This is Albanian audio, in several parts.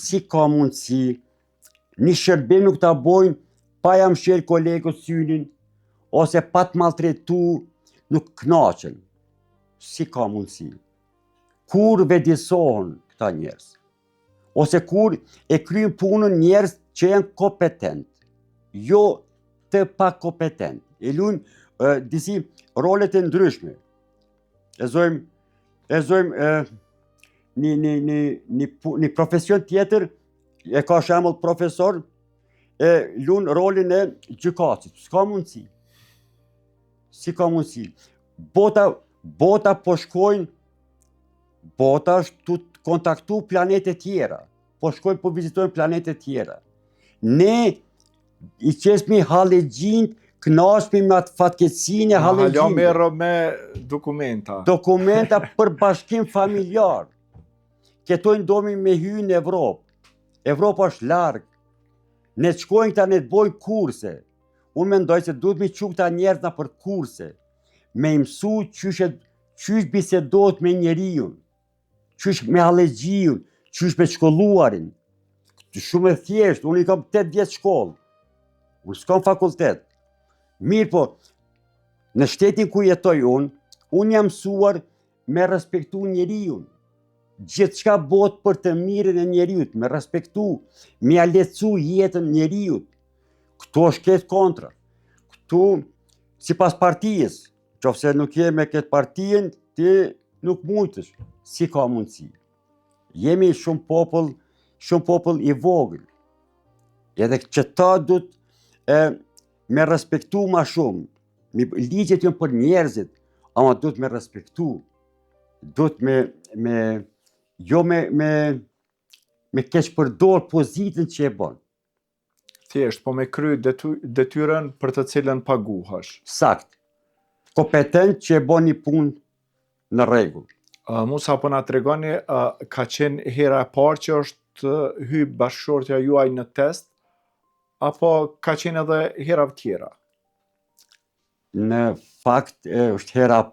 Si ka mundësi një shërbim nuk ta bojnë pa jam shëll kolegët synin, ose pa të maltretu nuk knaqen. Si ka mundësi? Kur vedisohen këta njerëz? Ose kur e kryen punën njerëz që janë kompetent, jo të pa kompetent. E luajnë disi rolet e ndryshme. E zojmë një profesion tjetër, e ka shembull profesor, e luan rolin e gjykatësit. S'ka mundësi. Si ka mundësi? Bota po shkojnë, bota është tu kontaktu planete tjera. Po shkojnë, po vizitojnë planete tjera. Ne i qesmi hallegjint, knaqemi me atë fatkeqësinë e hallegjinëve. Hala merro me dokumenta. Dokumenta për bashkim familjar. Ketojnë domi me hy në Evropë. Evropa është largë. Ne të shkojnë këta, ne të bojnë kurse. Unë mendoj se duhet me çu këta njerëzna për kurse. Me mësu qysh bisedohet me njeriun, qysh me hallegjiun, qysh me shkolluarin. Shumë e thjeshtë, unë i kam 8 vjet shkollë. Unë s'kam fakultet. Mirë po, në shtetin ku jetoj unë jam mësuar me respektu njeriun. Gjithçka bëhet për të mirën e njeriut, me respektu, me ja lehtësu jetën njeriut. Këto është këtë kontra. Këtu, sipas partijës, qofse nuk je me këtë partijen, ti nuk mujtësh. Si ka mundësi? Jemi shumë popull i vogël. Edhe që ta duhet me respektu ma shumë. Ligjet janë për njerëzit, ama duhet me respektu. Duhet me keq përdor pozitën që e bën. Thjesht, po me kry detyrën për të cilën paguhesh. Sakt. Kompetent që e bën një punë në rregull. Musa, po na tregoni, ka qenë hera e parë që është hyrë bashkëshortja juaj në test, apo ka qenë edhe hera tjera? Në fakt është hera e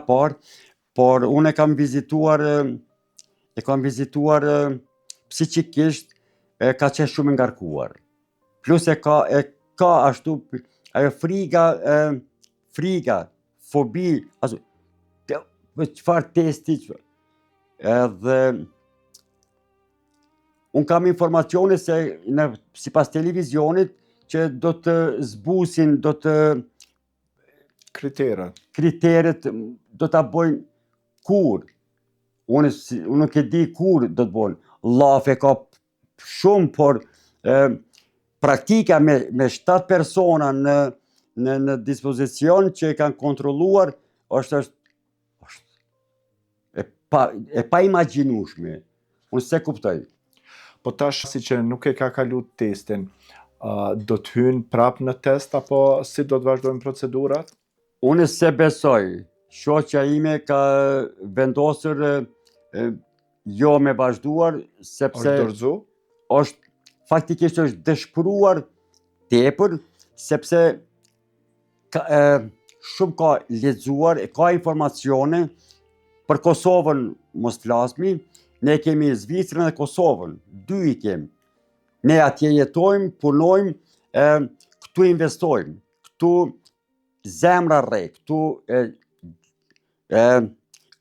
parë, por unë e kam vizituar psiqikisht, ka qenë shumë ngarkuar. Plus e ka ashtu ajo friga, fobi, çfarë testi, edhe unë kam informacione se sipas televizionit që do të zbusin, do të kriteret do ta bojnë kur. Unë nuk e di kur do të bojnë. Llafe ka shumë, por praktika me 7 persona në dispozicion që kanë kontrolluar është e pa imagjinueshme. Unë se kuptoj. Po tash si që nuk e ka kalu testin, do të hynë prap në test, apo si do të vazhdojnë procedurat? Unë se besoj. Shoqja ime ka vendosur jo me vazhduar, sepse faktikisht është dëshpëruar tepër, sepse shumë ka lexuar, ka informacione për Kosovën, mos flasmi, ne kemi Zvicrën dhe Kosovën, 2 i kemi. Ne atje jetojmë, punojmë, këtu investojmë, këtu zemra rre, këtu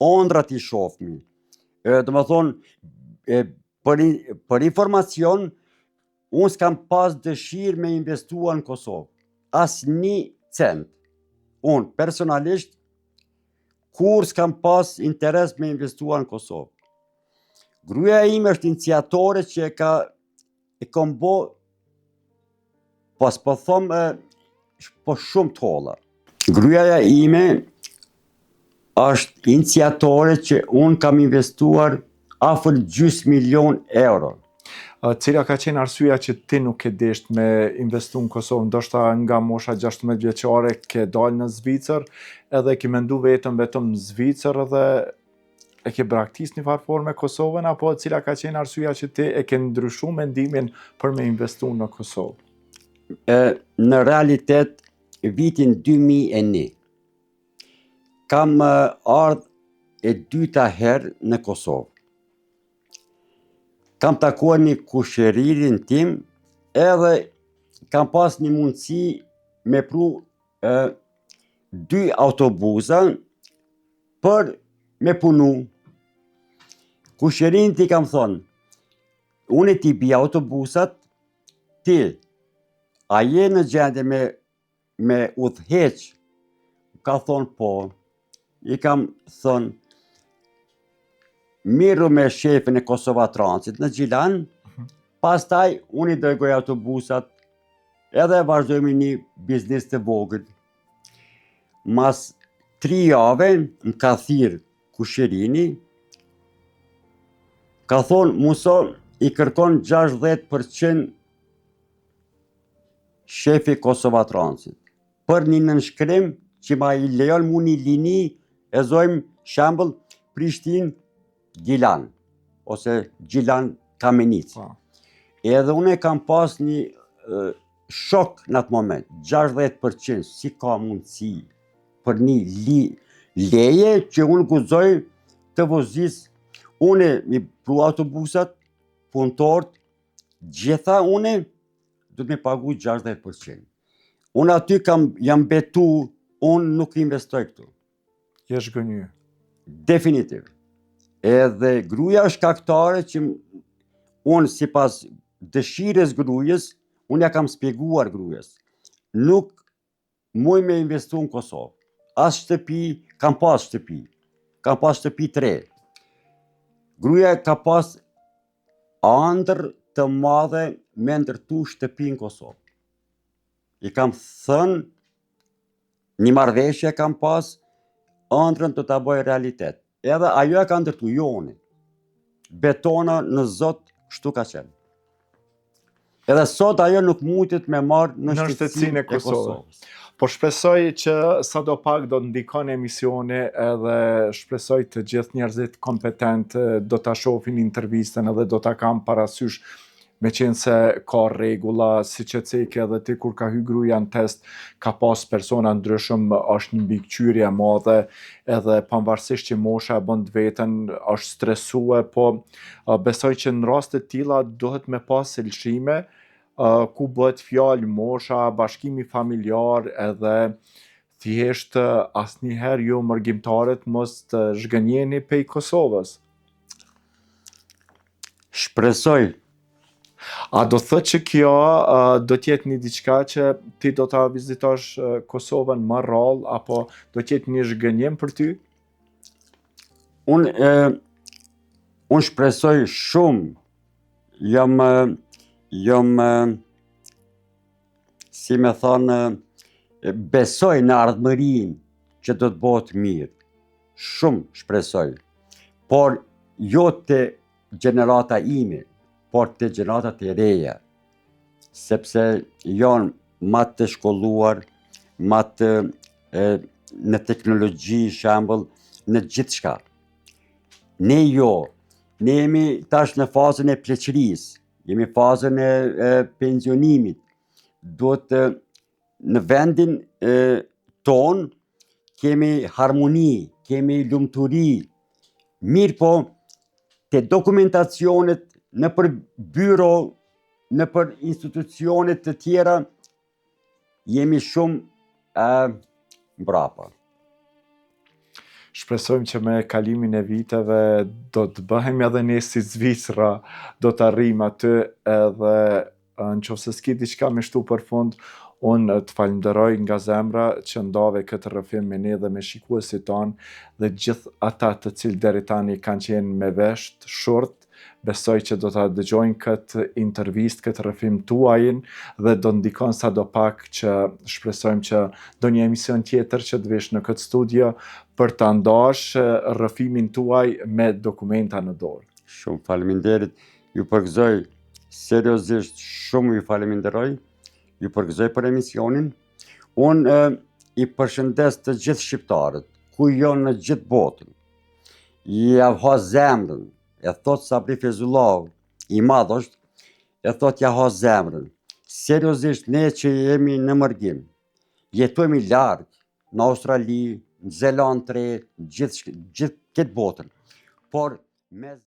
ondrat i shohmi. Do më thonë, për informacion, unë s'kam pas dëshirë me investua në Kosovë. As një cent. Unë personalisht, kur s'kam pas interes me investua në Kosovë. Gruaja ime është iniciatore që e kam bo, pas po thom, po shumë të holla. Gruaja ime është iniciatore që unë kam investuar afër €500.000. Cila ka qenë arsyeja që ti nuk e desht me investu në Kosovë? Ndoshta nga mosha 16 vjeçare ke dalë në Zvicër, edhe ke mendu vetëm në Zvicër edhe e ke braktis një farë forme Kosovën, apo cila ka qenë arsyeja që ti e ke ndryshuar mendimin për me investu në Kosovë? Në realitet, vitin 2001, kam ardhë e 2ta herë në Kosovë. kam takuar një kushëririn tim, edhe kam pas një mundësi me pru 2 autobusa për me punu. Kushërin ti kam thonë, unë ti bi autobusat, ti, a je në gjendje me udhëheq? Ka thonë po. I kam thonë, miru me shefin e Kosova Transit në Gjilan, pastaj unë i dërgoj autobusat, edhe vazhdojmë një biznis të vogël. Mas 3 jave më ka thirrë kushërini, ka thonë Muso i kërkon 60% shefi Kosova Transit, për një nënshkrim që ma i lejon mu një lini, e zojmë shembull Prishtinë-Gilan, ose Gjilan-Kamenic. Edhe unë kam pas një shok në atë moment, 60%, si ka mundësi për një leje që unë guxoj të vozis, unë mi pru autobusat, punëtorët, gjitha unë, du të me pagu 60%. Unë aty jam betu, unë nuk investoj këtu. Jesh gënjy. Definitiv. Edhe gruaja është shkaktare që unë si pas dëshires grujës, unë ja kam spjeguar grujës. Nuk muj me investu në Kosovë. As shtëpi, kam pas shtëpi. Kam pas shtëpi 3. Gruaja ka pas ëndër të madhe me ndërtu shtëpi në Kosovë. I kam thënë, një marrëveshje kam pas, ëndrën të ta bëj realitet. Edhe ajo e ka ndërtu, jo unë. Betona në Zot, kështu ka qenë. Edhe sot ajo nuk mundet me marrë në shtetësinë e Kosovës. Po shpresoj që sadopak do të ndikon emisioni, edhe shpresoj të gjithë njerëzit kompetent do ta shohin intervistën edhe do ta kanë parasysh, me qenë se ka rregulla, siç e cekë edhe ti kur ka hy gruaja në test, ka pas persona ndryshëm, është një mbikëqyrje e madhe, edhe pavarësisht që mosha e bën të veten, është stresue, po besoj që në raste të tilla duhet me pas lëshime, ku bëhet fjalë mosha, bashkimi familjar, edhe thjesht asnjëherë ju mërgjimtarët mos të zhgënjeni pej Kosovës. Shpresoj. A do thëtë që kjo do t'jetë një diçka që ti do ta vizitosh Kosovën më rrallë, apo do t'jetë një zhgënjim për ty? Unë shpresoj shumë, jam si me thonë, besoj në ardhmërinë që do të bëhet mirë. Shumë shpresoj. Por jo të gjenerata ime, por të gjeneratat e reja. Sepse janë ma të shkolluar, ma të në teknologji, shembull, në gjithë shka. Ne jo. Ne jemi tash në fazën e pleqërisë, jemi fazën e pensionimit. Duhet në vendin ton kemi harmoni, kemi lumturi. Mirë po, te dokumentacionet në për byro, në për institucionet të tjera, jemi shumë mbrapa. Shpresojmë që me kalimin e viteve do të bëhem edhe ne si Zvicra, do të arrijmë aty, edhe nëse s'ki diçka me shtu për fund, unë të falenderoj nga zemra që ndave këtë rrëfim me ne dhe me shikuesit tanë, dhe gjithë ata të cilë deri tani kanë qenë me vesht, shurt, besoj që do ta dëgjojnë këtë intervistë, këtë rrëfim tuajin, dhe do ndikon sadopak që shpresojmë që do një emision tjetër që të vish në këtë studio për ta ndash rrëfimin tuaj me dokumenta në dorë. Shumë faleminderit, ju përgëzoj, seriozisht shumë ju faleminderoj, ju përgëzoj për emisionin. Unë i përshëndes të gjithë shqiptarët, ku janë në gjithë botën. Ja ha zemrën, e thot Sabri Fezullah, i madh është, e thot ja ha zemrën. Seriozisht ne që jemi në mërgim, jetojmë larg, në Australi, në Zeland 3, gjithë këtë botën. Por me